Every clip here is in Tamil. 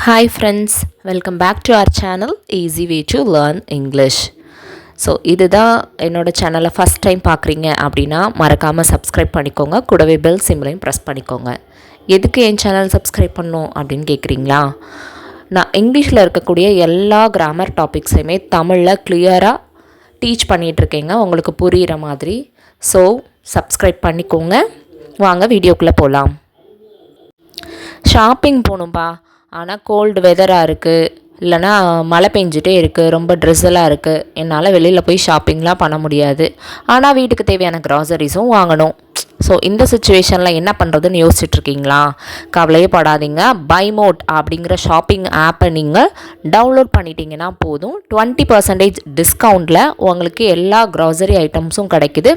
Hi friends, welcome back to our channel Easy Way to Learn English. So இதுதான் என்னோடய சேனலை ஃபஸ்ட் டைம் பார்க்குறீங்க அப்படின்னா மறக்காமல் சப்ஸ்கிரைப் பண்ணிக்கோங்க. கூடவே பெல் சிம்பிளையும் ப்ரெஸ் பண்ணிக்கோங்க. எதுக்கு என் சேனல் சப்ஸ்கிரைப் பண்ணணும் அப்படின்னு கேட்குறீங்களா? நான் இங்கிலீஷில் இருக்கக்கூடிய எல்லா கிராமர் டாபிக்ஸையுமே தமிழில் கிளியராக டீச் பண்ணிகிட்ருக்கேங்க, உங்களுக்கு புரிகிற மாதிரி. ஸோ சப்ஸ்கிரைப் பண்ணிக்கோங்க. வாங்க வீடியோக்குள்ளே போகலாம். ஷாப்பிங் போகணும்பா, ஆனால் கோல்டு வெதராக இருக்குது, இல்லைனா மழை பெஞ்சிட்டே இருக்குது, ரொம்ப ட்ரெஸ்ஸெல்லாம் இருக்குது, என்னால் வெளியில் போய் ஷாப்பிங்லாம் பண்ண முடியாது. ஆனால் வீட்டுக்கு தேவையான க்ராசரிஸும் வாங்கணும். ஸோ இந்த சுச்சுவேஷனில் என்ன பண்ணுறதுன்னு யோசிச்சுட்ருக்கீங்களா? கவலையே படாதீங்க. BuyMote அப்படிங்கிற ஷாப்பிங் ஆப்பை நீங்கள் டவுன்லோட் பண்ணிட்டீங்கன்னா போதும். 20% டிஸ்கவுண்ட்டில் உங்களுக்கு எல்லா க்ராசரி ஐட்டம்ஸும் கிடைக்குது.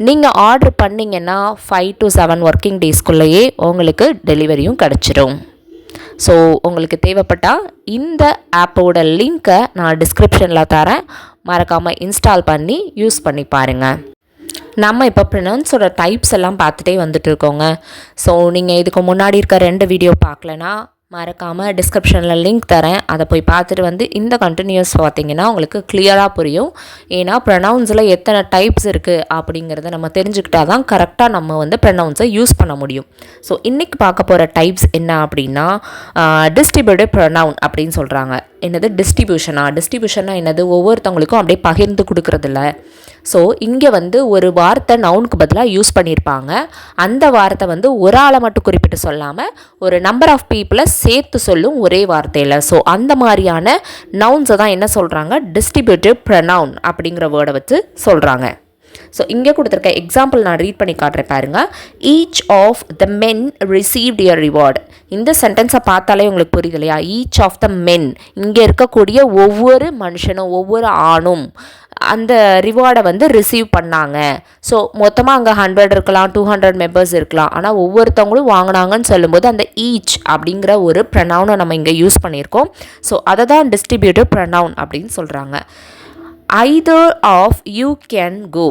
நீங்கள் ஆர்டர் பண்ணிங்கன்னா 5 to 7 ஒர்க்கிங் டேஸ்க்குள்ளேயே உங்களுக்கு டெலிவரியும் கிடச்சிரும். ஸோ உங்களுக்கு தேவைப்பட்டால் இந்த ஆப்போட லிங்க்கை நான் டிஸ்கிரிப்ஷனில் தரேன், மறக்காமல் இன்ஸ்டால் பண்ணி யூஸ் பண்ணி பாருங்கள். நம்ம இப்போ ப்ரொனவுன்ஸோட டைப்ஸ் எல்லாம் பார்த்துட்டே வந்துட்டு இருக்கோங்க. ஸோ நீங்கள் இதுக்கு முன்னாடி இருக்க 2 வீடியோ பார்க்கலனா மறக்காமல் டிஸ்கிரிப்ஷனில் லிங்க் தரேன், அதை போய் பார்த்துட்டு வந்து இந்த கண்டினியூஸ் பார்த்தீங்கன்னா உங்களுக்கு கிளியராக புரியும். ஏன்னா ப்ரொனவுன்ஸில் எத்தனை டைப்ஸ் இருக்குது அப்படிங்கிறத நம்ம தெரிஞ்சுக்கிட்டால் தான் கரெக்டாக நம்ம வந்து ப்ரொனவுன்ஸை யூஸ் பண்ண முடியும். ஸோ இன்றைக்கி பார்க்க போகிற டைப்ஸ் என்ன அப்படின்னா, டிஸ்ட்ரிபியூட்டிவ் ப்ரொனவுன் அப்படின்னு சொல்கிறாங்க. என்னது டிஸ்ட்ரிபியூஷனா என்னது? ஒவ்வொருத்தவங்களுக்கும் அப்படியே பகிர்ந்து கொடுக்குறதில்ல. ஸோ இங்கே வந்து ஒரு வார்த்தை நவுனுக்கு பதிலாக யூஸ் பண்ணியிருப்பாங்க. அந்த வார்த்தை வந்து ஒரு ஆளை மட்டும் குறிப்பிட்டு சொல்லாமல் ஒரு நம்பர் ஆஃப் பீப்புளை சேர்த்து சொல்லும் ஒரே வார்த்தையில். ஸோ அந்த மாதிரியான நவுன்ஸை தான் என்ன சொல்கிறாங்க, டிஸ்ட்ரிபியூட்டிவ் ப்ரொனவுன் அப்படிங்கிற வேர்டை வச்சு சொல்கிறாங்க. ஸோ இங்கே கொடுத்துருக்க எக்ஸாம்பிள் நான் ரீட் பண்ணி காட்டுறேன் பாருங்க. Each of the men received a reward. இந்த சென்டென்ஸை பார்த்தாலே உங்களுக்கு புரியுது இல்லையா? ஈச் ஆஃப் த மென், இங்கே இருக்கக்கூடிய ஒவ்வொரு மனுஷனும் ஒவ்வொரு ஆணும் அந்த ரிவார்டை வந்து ரிசீவ் பண்ணாங்க. ஸோ மொத்தமாக அங்கே 100 இருக்கலாம், 200 மெம்பர்ஸ் இருக்கலாம், ஆனால் ஒவ்வொருத்தவங்களும் வாங்கினாங்கன்னு சொல்லும்போது அந்த ஈச் அப்படிங்கிற ஒரு ப்ரொனவுனை நம்ம இங்கே யூஸ் பண்ணியிருக்கோம். ஸோ அதை தான் டிஸ்ட்ரிபியூட்டிவ் ப்ரொனவுன் அப்படின்னு சொல்கிறாங்க. Either of you can go.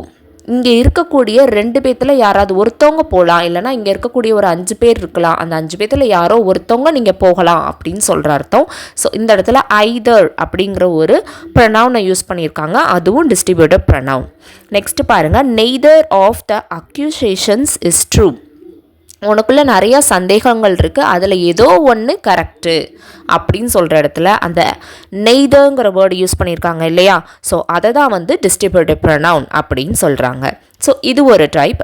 இங்கே இருக்கக்கூடிய 2 பேர்த்தில் யாராவது ஒருத்தவங்க போகலாம், இல்லைனா இங்கே இருக்கக்கூடிய ஒரு 5 பேர் இருக்கலாம், அந்த 5 பேர்த்தில் யாரோ ஒருத்தவங்க நீங்கள் போகலாம் அப்படின்னு சொல்கிற அர்த்தம். ஸோ இந்த இடத்துல ஐதர் அப்படிங்கிற ஒரு ப்ரொனவுனை யூஸ் பண்ணியிருக்காங்க, அதுவும் டிஸ்ட்ரிபியூட்டிவ் ப்ரொனவுன். நெக்ஸ்ட் பாருங்கள், neither of the accusations is true. உனக்குள்ளே நிறையா சந்தேகங்கள் இருக்குது, அதில் ஏதோ ஒன்று கரெக்டு அப்படின்னு சொல்கிற இடத்துல அந்த நெய்தர்ங்கிற வேர்டு யூஸ் பண்ணியிருக்காங்க இல்லையா? ஸோ அதை தான் வந்து டிஸ்ட்ரிபியூட்டிவ் ப்ரொனவுன் அப்படின்னு சொல்கிறாங்க. ஸோ இது ஒரு டைப்.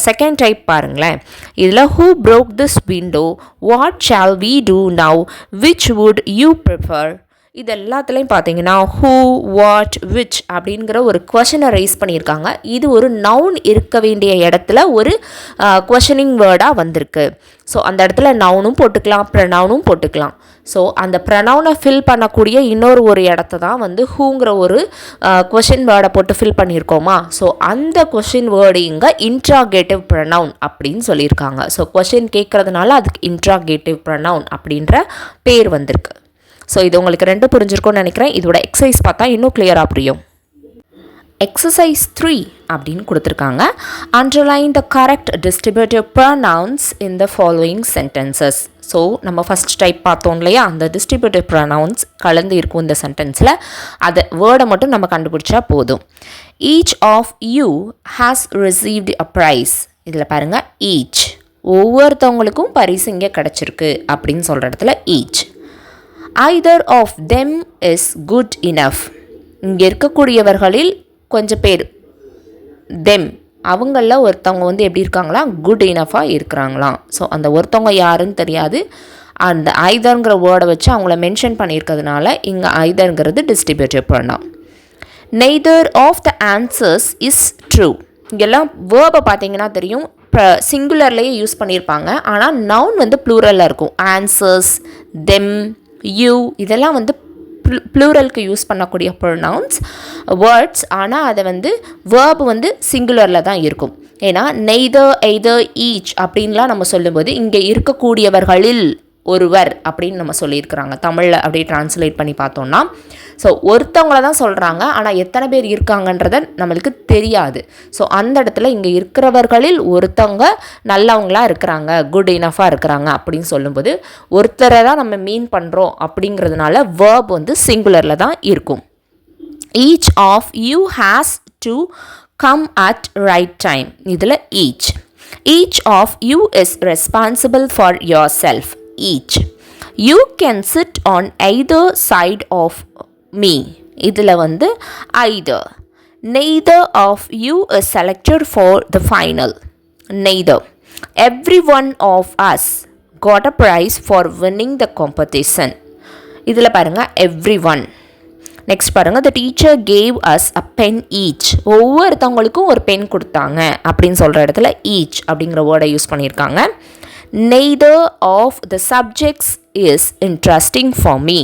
செகண்ட் டைப் பாருங்களேன். இதில் who broke this window, what shall we do now, which would you prefer? இது எல்லாத்துலேயும் பார்த்தீங்கன்னா ஹூ, வாட், விச் அப்படிங்கிற ஒரு கொஷனை ரைஸ் பண்ணியிருக்காங்க. இது ஒரு நவுன் இருக்க வேண்டிய இடத்துல ஒரு கொஷனிங் வேர்டாக வந்திருக்கு. ஸோ அந்த இடத்துல நவுனும் போட்டுக்கலாம், ப்ரொனவுனும் போட்டுக்கலாம். ஸோ அந்த ப்ரொனவுனை ஃபில் பண்ணக்கூடிய ஒரு இடத்த தான் வந்து ஹூங்கிற ஒரு கொஷின் வேர்டை போட்டு ஃபில் பண்ணியிருக்கோமா? ஸோ அந்த கொஷின் வேர்டு இங்கே இன்ட்ராகேட்டிவ் ப்ரொனவுன் அப்படின்னு சொல்லியிருக்காங்க. ஸோ கொஷின் கேட்குறதுனால அதுக்கு இன்ட்ராகேட்டிவ் ப்ரொனவுன் அப்படின்ற பேர் வந்திருக்கு. ஸோ இது உங்களுக்கு 2 புரிஞ்சிருக்கும்னு நினைக்கிறேன். இதோட எக்ஸசைஸ் பார்த்தா இன்னும் கிளியராக புரியும். எக்ஸசைஸ் 3 அப்படின்னு கொடுத்துருக்காங்க. Underline the correct distributive pronounce in the following sentences. So நம்ம ஃபஸ்ட் டைப் பார்த்தோம் இல்லையா, அந்த டிஸ்ட்ரிபியூட்டிவ் ப்ரொனவுன்ஸ் கலந்து இருக்கும் இந்த சென்டென்ஸில். அதை வேர்டை மட்டும் நம்ம கண்டுபிடிச்சா போதும். Each of you has received a prize. இதில் பாருங்கள், ஈச் ஒவ்வொருத்தவங்களுக்கும் பரிசு இங்கே கிடச்சிருக்கு அப்படின்னு சொல்கிற இடத்துல each. Either of them is good enough. இங்கே இருக்கக்கூடியவர்களில் கொஞ்சம் பேர், தெம் அவங்களில் ஒருத்தவங்க வந்து எப்படி இருக்காங்களா, குட் இனஃபாக இருக்கிறாங்களாம். ஸோ அந்த ஒருத்தவங்க யாருன்னு தெரியாது, அந்த ஐதர்ங்கிற வேர்டை வச்சு அவங்கள மென்ஷன் பண்ணியிருக்கிறதுனால இங்கே ஐதர்ங்கிறது distributive pronoun. Neither of the answers is true. இங்கெல்லாம் வேர்பை பார்த்தீங்கன்னா தெரியும், சிங்குலர்லேயே யூஸ் பண்ணியிருப்பாங்க, ஆனால் நவுன் வந்து ப்ளூரலில் இருக்கும். ஆன்சர்ஸ், தெம், யூ இதெல்லாம் வந்து ப்ளூரலுக்கு யூஸ் பண்ணக்கூடிய ப்ரொனவுன்ஸ் வேர்ட்ஸ், ஆனால் அதை வந்து வேர்பு வந்து சிங்குலரில் தான் இருக்கும். ஏன்னா நெய்தர், எய்தர், ஈச் அப்படின்லாம் நம்ம சொல்லும்போது இங்கே இருக்கக்கூடியவர்களில் ஒருவர் அப்படின்னு நம்ம சொல்லியிருக்கிறாங்க. தமிழில் அப்படியே டிரான்ஸ்லேட் பண்ணி பார்த்தோம்னா, ஸோ ஒருத்தவங்கள தான் சொல்கிறாங்க, ஆனால் எத்தனை பேர் இருக்காங்கன்றத நம்மளுக்கு தெரியாது. ஸோ அந்த இடத்துல இங்கே இருக்கிறவர்களில் ஒருத்தவங்க நல்லவங்களாக இருக்கிறாங்க, குட் இனஃபாக இருக்கிறாங்க அப்படின்னு சொல்லும்போது ஒருத்தரை தான் நம்ம மீன் பண்ணுறோம் அப்படிங்கிறதுனால வேர்ப் வந்து சிங்குலரில் தான் இருக்கும். Each of you has to come at right time. இதில் each. Each of you is responsible for yourself. Each. You can sit on either side of me. இதில் வந்து either. Neither of you is selected for the final. Neither. Every one of us got a prize for winning the competition. இதில் பாருங்க everyone. நெக்ஸ்ட் பாருங்கள், the teacher gave us a pen each. ஒவ்வொருத்தவங்களுக்கும் ஒரு பென் கொடுத்தாங்க அப்படின்னு சொல்கிற இடத்துல each அப்படிங்கிற வேர்டை யூஸ் பண்ணியிருக்காங்க. neither of the subjects is interesting for me.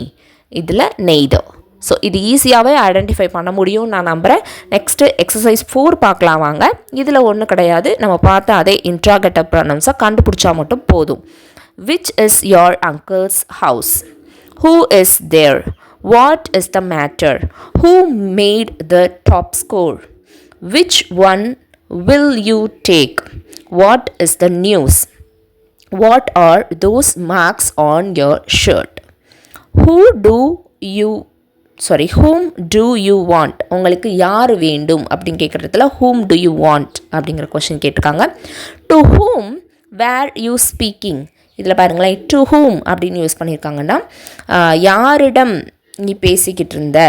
இதில் neither. ஸோ இது ஈஸியாகவே ஐடென்டிஃபை பண்ண முடியும் நான் நம்புகிறேன். நெக்ஸ்ட்டு எக்ஸசைஸ் 4 பார்க்கலாம் வாங்க. இதில் ஒன்றும் கிடையாது, நம்ம பார்த்த அதே இன்ட்ராகேட்டிவ் ப்ரொனவுன்ஸை கண்டுபிடிச்சா மட்டும் போதும். which is your uncle's house? who is there? What is the matter? Who made the top score? Which one will you take? What is the news? What are those marks on your shirt? Whom do you want? உங்களுக்கு யார் வேண்டும் அப்படின்னு கேட்குறதுல whom do you want அப்படிங்கிற கொஸ்டின் கேட்டிருக்காங்க. To whom were you speaking? இதில் பாருங்களேன், to whom அப்படின்னு யூஸ் பண்ணியிருக்காங்கன்னா யாரிடம் நீ பேசிக்கிட்டு இருந்த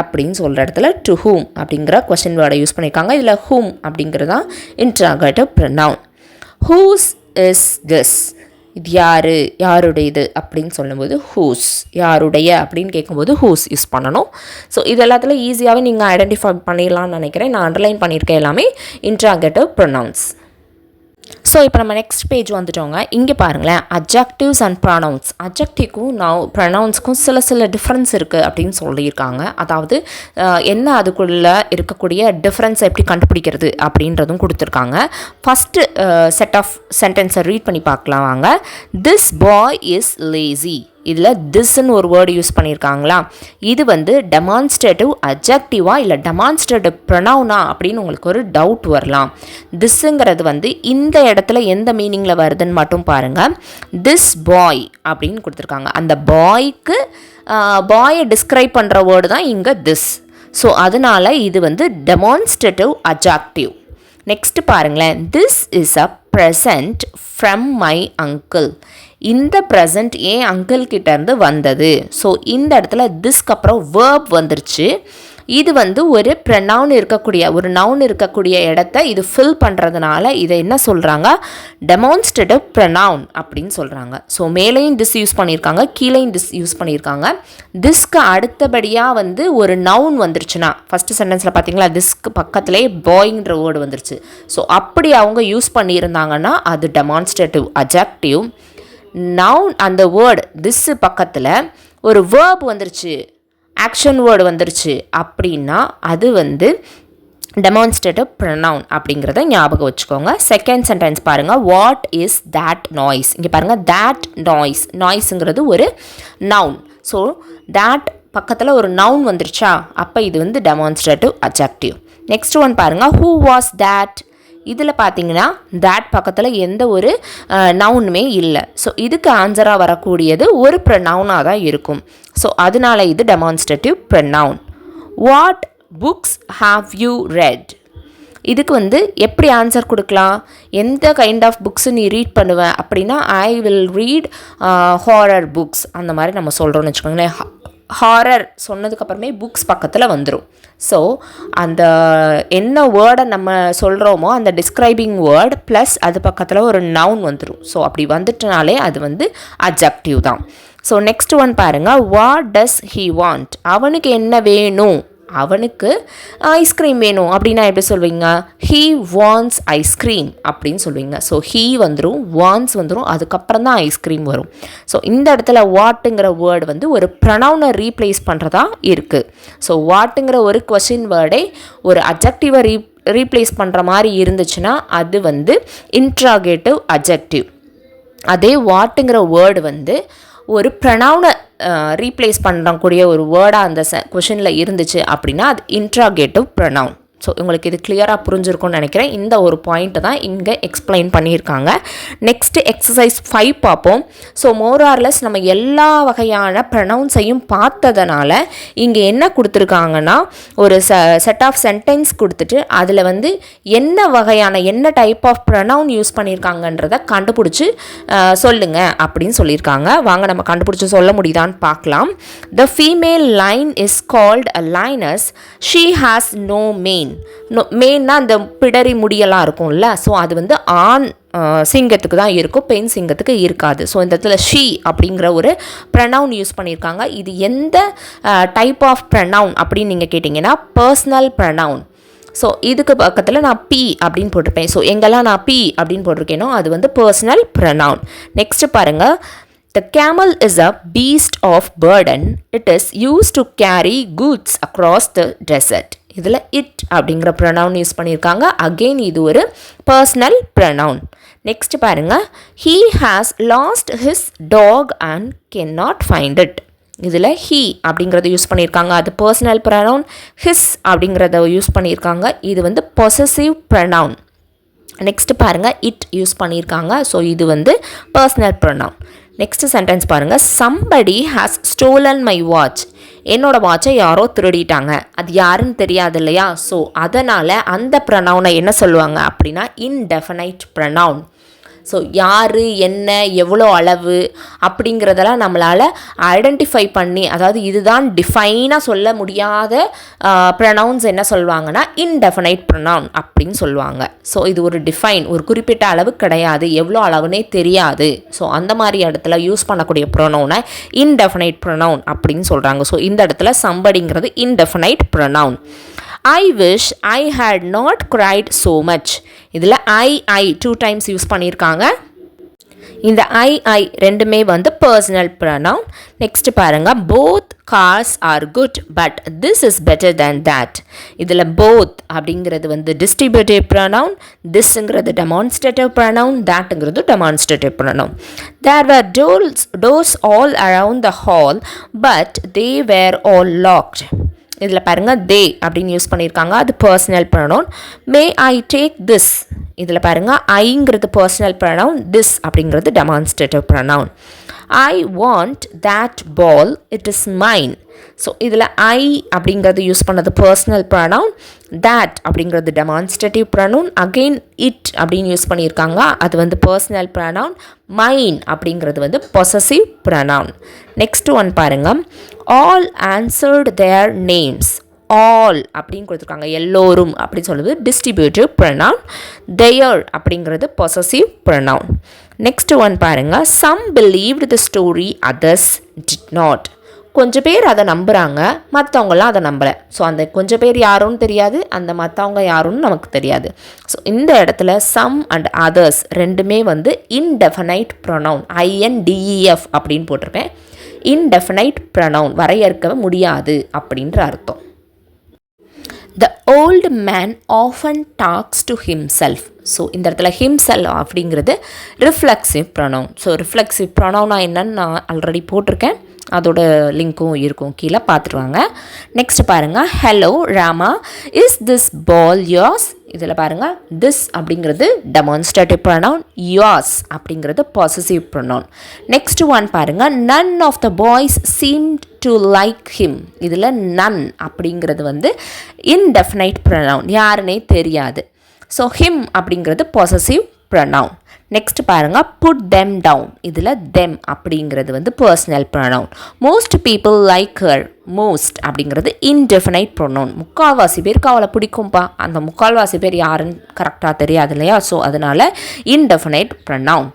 அப்படின்னு சொல்கிற இடத்துல to whom அப்படிங்கிற கொஸ்டின் வேர்டை யூஸ் பண்ணியிருக்காங்க. இதில் whom அப்படிங்கிறது தான் interrogative pronoun. whose is this? இது யாருடையது அப்படின்னு சொல்லும்போது whose. யாருடைய அப்படின்னு கேட்கும்போது whose யூஸ் பண்ணணும். ஸோ இது எல்லாத்துல ஈஸியாகவே நீங்கள் ஐடென்டிஃபை பண்ணிடலாம்னு நினைக்கிறேன். நான் அண்டர்லைன் பண்ணியிருக்கேன் எல்லாமே இன்ட்ராகேட்டிவ் ப்ரொனவுன்ஸ். ஸோ இப்போ நம்ம நெக்ஸ்ட் பேஜ் வந்துட்டோங்க. இங்கே பாருங்களேன், அட்ஜெக்டிவ்ஸ் அண்ட் ப்ரொனவுன்ஸ். அட்ஜெக்டிவ்க்கும் ப்ரொனவுன்ஸ்க்கும் சில டிஃப்ரென்ஸ் இருக்குது அப்படின்னு சொல்லியிருக்காங்க. அதாவது என்ன அதுக்குள்ளே இருக்கக்கூடிய டிஃப்ரென்ஸை எப்படி கண்டுபிடிக்கிறது அப்படின்றதும் கொடுத்துருக்காங்க. ஃபஸ்ட்டு செட் ஆஃப் சென்டென்ஸை ரீட் பண்ணி பார்க்கலாம் வாங்க. This boy is lazy. இதில் திஸ்ன்னு ஒரு வேர்டு யூஸ் பண்ணியிருக்காங்களா? இது வந்து டெமான்ஸ்ட்ரேட்டிவ் அட்ஜெக்டிவா இல்லை டெமான்ஸ்ட்ரேட்டிவ் ப்ரொனவுனா அப்படின்னு உங்களுக்கு ஒரு டவுட் வரலாம். திஸ்ஸுங்கிறது வந்து இந்த இடத்துல எந்த மீனிங்கில் வருதுன்னு மட்டும் பாருங்கள். திஸ் பாய் அப்படின்னு கொடுத்துருக்காங்க. அந்த பாயை டிஸ்கிரைப் பண்ணுற வேர்டு தான் இங்கே திஸ். ஸோ அதனால் இது வந்து டெமான்ஸ்ட்ரேட்டிவ் அட்ஜெக்டிவ். நெக்ஸ்ட் பாருங்களேன், this is a present from my uncle. இந்த ப்ரெசன்ட் என் அங்கிள் கிட்டேருந்து வந்தது. ஸோ இந்த இடத்துல திஸ்க்கு அப்புறம் வேர்ப் வந்துருச்சு. இது வந்து ஒரு ப்ரொனவுன் இருக்கக்கூடிய ஒரு நவுன் இருக்கக்கூடிய இடத்த இது ஃபில் பண்ணுறதுனால இதை என்ன சொல்கிறாங்க, டெமான்ஸ்ட்ரேட்டிவ் ப்ரொனவுன் அப்படின்னு சொல்கிறாங்க. ஸோ மேலேயும் திஸ் யூஸ் பண்ணியிருக்காங்க, கீழேயும் திஸ் யூஸ் பண்ணியிருக்காங்க. திஸ்க்கு அடுத்தபடியாக வந்து ஒரு நவுன் வந்துருச்சுன்னா, ஃபஸ்ட்டு சென்டென்ஸில் பார்த்தீங்களா திஸ்க்கு பக்கத்துலேயே பாய்ங்கிற வேர்டு வந்துருச்சு. ஸோ அப்படி அவங்க யூஸ் பண்ணியிருந்தாங்கன்னா அது டெமான்ஸ்ட்ரேட்டிவ் அட்ஜெக்டிவ். நவுன் அந்த வேர்டு திஸ்ஸு பக்கத்தில் ஒரு வேர்ப் வந்துருச்சு, ஆக்ஷன் வேர்டு வந்துருச்சு அப்படின்னா அது வந்து டெமான்ஸ்ட்ரேட்டிவ் ப்ரொனவுன் அப்படிங்கிறத ஞாபகம் வச்சுக்கோங்க. செகண்ட் சென்டென்ஸ் பாருங்கள், வாட் இஸ் தேட் நாய்ஸ். இங்கே பாருங்கள், தேட் நாய்ஸ். நாய்ஸுங்கிறது ஒரு நவுன். ஸோ தேட் பக்கத்தில் ஒரு நவுன் வந்துருச்சா, அப்போ இது வந்து டெமான்ஸ்ட்ரேட்டிவ் அட்ஜெக்டிவ். நெக்ஸ்ட் ஒன் பாருங்கள், ஹூ வாஸ் தேட். இதில் பார்த்தீங்கன்னா தேட் பக்கத்தில் எந்த ஒரு நவுனுமே இல்லை. ஸோ இதுக்கு ஆன்சராக வரக்கூடியது ஒரு ப்ரொனவுனாக தான் இருக்கும். ஸோ அதனால இது demonstrative pronoun. What books have you red. இதுக்கு வந்து எப்படி ஆன்சர் கொடுக்கலாம், எந்த கைண்ட் ஆஃப் புக்ஸு நீ ரீட் பண்ணுவேன் அப்படின்னா I will read horror books அந்த மாதிரி நம்ம சொல்கிறோன்னு வச்சுக்கோங்களேன். ஹாரர் சொன்னதுக்கப்புறமே புக்ஸ் பக்கத்தில் வந்துடும். ஸோ அந்த என்ன வேர்டை நம்ம சொல்கிறோமோ அந்த டிஸ்கிரைபிங் வேர்ட் ப்ளஸ் அது பக்கத்தில் ஒரு நவுன் வந்துடும். ஸோ அப்படி வந்துட்டனாலே அது வந்து அட்ஜெக்டிவ் தான். ஸோ நெக்ஸ்ட் ஒன் பாருங்கள், வாட் டஸ் ஹீ வாண்ட். அவனுக்கு என்ன வேணும், அவனுக்கு ஐஸ்கிரீம் வேணும் அப்படின்னா எப்படி சொல்வீங்க, ஹீ வாண்ட்ஸ் ஐஸ்கிரீம் அப்படின்னு சொல்வீங்க. ஸோ ஹீ வந்துடும், வாண்ட்ஸ் வந்துடும், அதுக்கப்புறம் தான் ஐஸ்கிரீம் வரும். ஸோ இந்த இடத்துல வாட்டுங்கிற வேர்டு வந்து ஒரு ப்ரொனவுனை ரீப்ளேஸ் பண்ணுறதா இருக்குது. ஸோ வாட்டுங்கிற ஒரு கொஸ்டின் வேர்டை ஒரு அட்ஜெக்டிவை ரீப்ளேஸ் பண்ணுற மாதிரி இருந்துச்சுன்னா அது வந்து இன்ட்ராகேட்டிவ் அட்ஜெக்டிவ். அதே வாட்டுங்கிற வேர்டு வந்து ஒரு ப்ரனவுனை ரீப்ளேஸ் பண்ணக்கூடிய ஒரு வேர்டாக அந்த கொஷினில் இருந்துச்சு அப்படின்னா அது இன்ட்ராகேட்டிவ் ப்ரனவுன். ஸோ உங்களுக்கு இது கிளியராக புரிஞ்சிருக்கும்னு நினைக்கிறேன். இந்த ஒரு பாயிண்ட்டை தான் இங்கே எக்ஸ்பிளைன் பண்ணியிருக்காங்க. நெக்ஸ்ட்டு எக்ஸசைஸ் 5 பார்ப்போம். ஸோ மோரார்லெஸ் நம்ம எல்லா வகையான ப்ரனவுன்ஸையும் பார்த்ததுனால இங்கே என்ன கொடுத்துருக்காங்கன்னா ஒரு செட் ஆஃப் சென்டென்ஸ் கொடுத்துட்டு அதில் வந்து என்ன டைப் ஆஃப் ப்ரனவுன் யூஸ் பண்ணியிருக்காங்கன்றதை கண்டுபிடிச்சி சொல்லுங்கள் அப்படின்னு சொல்லியிருக்காங்க. வாங்க நம்ம கண்டுபிடிச்சி சொல்ல முடியுதான்னு பார்க்கலாம். The female lion is called a lioness. She has no mane. மெயின்னா அந்த பிடரி முடியெல்லாம் இருக்கும்ல, ஸோ அது வந்து ஆண் சிங்கத்துக்கு தான் இருக்கும், பெண் சிங்கத்துக்கு இருக்காது. ஸோ இந்த இடத்துல ஷீ அப்படிங்கிற ஒரு ப்ரனவுன் யூஸ் பண்ணியிருக்காங்க. இது எந்த டைப் ஆஃப் ப்ரனவுன் அப்படின்னு நீங்கள் கேட்டிங்கன்னா பர்சனல் ப்ரனவுன். ஸோ இதுக்கு பக்கத்தில் நான் பி அப்படின்னு போட்டிருப்பேன். ஸோ எங்கெல்லாம் நான் பி அப்படின்னு போட்டிருக்கேனோ அது வந்து பர்சனல் ப்ரனவுன். நெக்ஸ்ட்டு பாருங்கள். The camel is a beast of burden. It is used to carry goods across the desert. இதில் இட் அப்படிங்கிற ப்ரனவுன் யூஸ் பண்ணியிருக்காங்க. அகெயின் இது ஒரு பர்சனல் ப்ரனவுன். நெக்ஸ்ட் பாருங்கள். He has lost his dog and cannot find it. இதில் he அப்படிங்கிறத யூஸ் பண்ணியிருக்காங்க. அது பர்சனல் ப்ரனவுன். his அப்படிங்கிறத யூஸ் பண்ணியிருக்காங்க. இது வந்து பொசசிவ் ப்ரனவுன். நெக்ஸ்ட் பாருங்கள். இட் யூஸ் பண்ணியிருக்காங்க. ஸோ இது வந்து பர்சனல் ப்ரனவுன். நெக்ஸ்ட் சென்டென்ஸ் பாருங்கள். Somebody has stolon my watch. என்னோடய வாட்சை யாரோ திருடிட்டாங்க. அது யாருன்னு தெரியாது இல்லையா? ஸோ அதனால் அந்த ப்ரனவுனை என்ன சொல்லுவாங்க அப்படின்னா இன்டெஃபினைட் ப்ரனவுன். ஸோ யார், என்ன, எவ்வளோ அளவு அப்படிங்கிறதெல்லாம் நம்மளால் ஐடென்டிஃபை பண்ணி, அதாவது இதுதான் டிஃபைனாக சொல்ல முடியாத ப்ரனவுன்ஸ் என்ன சொல்லுவாங்கன்னா இன்டெஃபினைட் ப்ரனவுன் அப்படின்னு சொல்லுவாங்க. ஸோ இது ஒரு டிஃபைன், ஒரு குறிப்பிட்ட அளவு கிடையாது, எவ்வளோ அளவுனே தெரியாது. ஸோ அந்த மாதிரி இடத்துல யூஸ் பண்ணக்கூடிய ப்ரொனவுனை இன்டெஃபினைட் ப்ரொனவுன் அப்படின்னு சொல்கிறாங்க. ஸோ இந்த இடத்துல சம்படிங்கிறது indefinite pronoun. I wish I had not cried so much. இதில் I 2 times யூஸ் பண்ணியிருக்காங்க. இந்த I ரெண்டுமே வந்து பர்சனல் ப்ரனவுன். நெக்ஸ்ட் பாருங்க. both cars are good but this is better than that. இதில் both அப்படிங்கிறது வந்து டிஸ்ட்ரிபியூட்டிவ் ப்ரனவுன், thisங்கிறது டெமான்ஸ்ட்ரேட்டிவ் ப்ரனவுன், thatங்கிறது demonstrative pronoun. There were doors all around the hall but they were all locked. இதில் பாருங்கள். தே அப்படின்னு யூஸ் பண்ணியிருக்காங்க. அது personal pronoun. May I take this. இதில் பாருங்கள். ஐங்கிறது பர்சனல் ப்ரனவுன், திஸ் அப்படிங்கிறது demonstrative pronoun. I want that ball, it is mine. So இதில் ஐ அப்படிங்கிறது யூஸ் பண்ணது பர்சனல் ப்ரனவுன், தேட் அப்படிங்கிறது டெமான்ஸ்ட்ரேட்டிவ் ப்ரனவுன், அகெயின் இட் அப்படின்னு யூஸ் பண்ணியிருக்காங்க. அது வந்து பர்சனல் ப்ரனவுன். மைன் அப்படிங்கிறது வந்து பொசசிவ் ப்ரனவுன். நெக்ஸ்ட் ஒன் பாருங்கள். All answered their names. All அப்படின்னு கொடுத்துருக்காங்க. எல்லோரும் அப்படின்னு சொல்லுது டிஸ்ட்ரிபியூட்டிவ் ப்ரனவுன். தேர் அப்படிங்கிறது பொசசிவ் ப்ரனவுன். நெக்ஸ்ட் ஒன் பாருங்கள். Some believed the story, others did not. கொஞ்சம் பேர் அதை நம்புகிறாங்க, மற்றவங்களாம் அதை நம்பலை. ஸோ அந்த கொஞ்சம் பேர் யாருன்னு தெரியாது, அந்த மற்றவங்க யாருன்னு நமக்கு தெரியாது. ஸோ இந்த இடத்துல சம் அண்ட் அதர்ஸ் ரெண்டுமே வந்து இன்டெஃபினைட் ப்ரொனவுன். INDEF அப்படின்னு போட்டிருக்கேன். இன்டெஃபினைட் ப்ரொனவுன், வரையறுக்க முடியாது அப்படின்ற அர்த்தம். The old man often talks to himself. So இந்த இடத்துல himself அப்படிங்கிறது ரிஃப்ளெக்சிவ் ப்ரொனவுன். ஸோ ரிஃப்ளெக்சிவ் ப்ரொனவுனா என்னன்னு நான் ஆல்ரெடி போட்டிருக்கேன், அதோட லிங்க்கும் இருக்கும், கீழே பார்த்துருவாங்க. நெக்ஸ்ட் பாருங்கள். Hello Rama, is this ball yours. இதில் பாருங்கள். திஸ் அப்படிங்கிறது டெமான்ஸ்ட்ரேட்டிவ் ப்ரொனவுன், யோர்ஸ் அப்படிங்கிறது பொசசிவ் ப்ரொனவுன். நெக்ஸ்ட் ஒன் பாருங்கள். None of the boys seemed to like him. இதில் நன் அப்படிங்கிறது வந்து இன்டெஃபினைட் ப்ரொனவுன், யாருன்னே தெரியாது. ஸோ ஹிம் அப்படிங்கிறது பொசசிவ் ப்ரொனவுன். நெக்ஸ்ட் பாருங்கள். Put them down. இதில் தெம் அப்படிங்கிறது வந்து personal pronoun. Most people like her. Most அப்படிங்கிறது இன்டெஃபினைட் ப்ரொனவுன். முக்கால்வாசி பேருக்கு அவளை பிடிக்கும்பா, அந்த முக்கால்வாசி பேர் யாருன்னு கரெக்டாக தெரியாது இல்லையா? ஸோ அதனால் indefinite pronoun.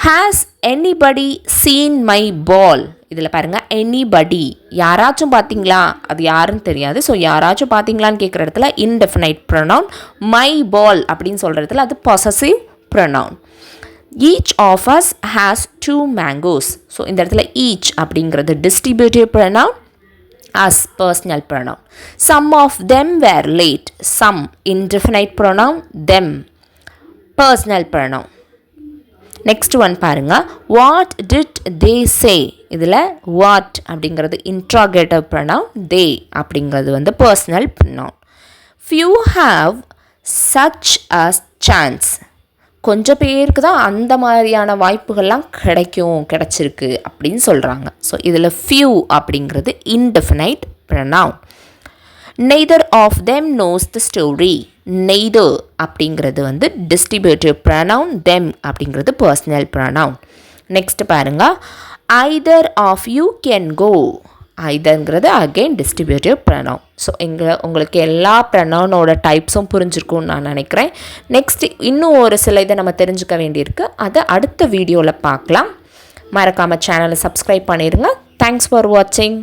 Has anybody seen my ball. இதில் பாருங்கள். எனிபடி, யாராச்சும் பார்த்தீங்களா, அது யாருன்னு தெரியாது. ஸோ யாராச்சும் பார்த்தீங்களான்னு கேட்குற இடத்துல இன்டெஃபினைட் ப்ரொனவுன். மை பால் அப்படின்னு சொல்கிற இடத்துல அது possessive pronoun. Each of us has 2 mangoes. So இந்த இடத்துல ஈச் அப்படிங்கிறது distributive pronoun, us personal pronoun. Some of them were late. Some indefinite pronoun, them personal pronoun. Next one பாருங்கள், வாட் டிட் தே சே. இதில் வாட் அப்படிங்கிறது இன்ட்ராகேட்டிவ் ப்ரொனவுன், தே அப்படிங்கிறது வந்து personal pronoun. Few have such a chance. கொஞ்சம் பேருக்கு தான் அந்த மாதிரியான வாய்ப்புகள்லாம் கிடச்சிருக்கு அப்படின்னு சொல்கிறாங்க. ஸோ இதில் ஃபியூ அப்படிங்கிறது indefinite pronoun. Neither of them knows the story. Neither அப்படிங்கிறது வந்து டிஸ்ட்ரிபியூட்டிவ் ப்ரொனவுன், தெம் அப்படிங்கிறது பர்சனல் ப்ரொனவுன். நெக்ஸ்ட் பாருங்கள், either of you can go. ஐதர்ங்கிறது அகெயின் டிஸ்ட்ரிபியூட்டிவ் ப்ரொனவுன். ஸோ உங்களுக்கு எல்லா ப்ரொனவுனோட டைப்ஸும் புரிஞ்சிருக்கும்னு நான் நினைக்கிறேன். நெக்ஸ்ட் இன்னும் ஒரு சில இதை நம்ம தெரிஞ்சுக்க வேண்டியிருக்கு. அதை அடுத்த வீடியோவில் பார்க்கலாம். மறக்காமல் சேனலை சப்ஸ்கிரைப் பண்ணிடுங்க. தேங்க்ஸ் ஃபார் வாட்சிங்.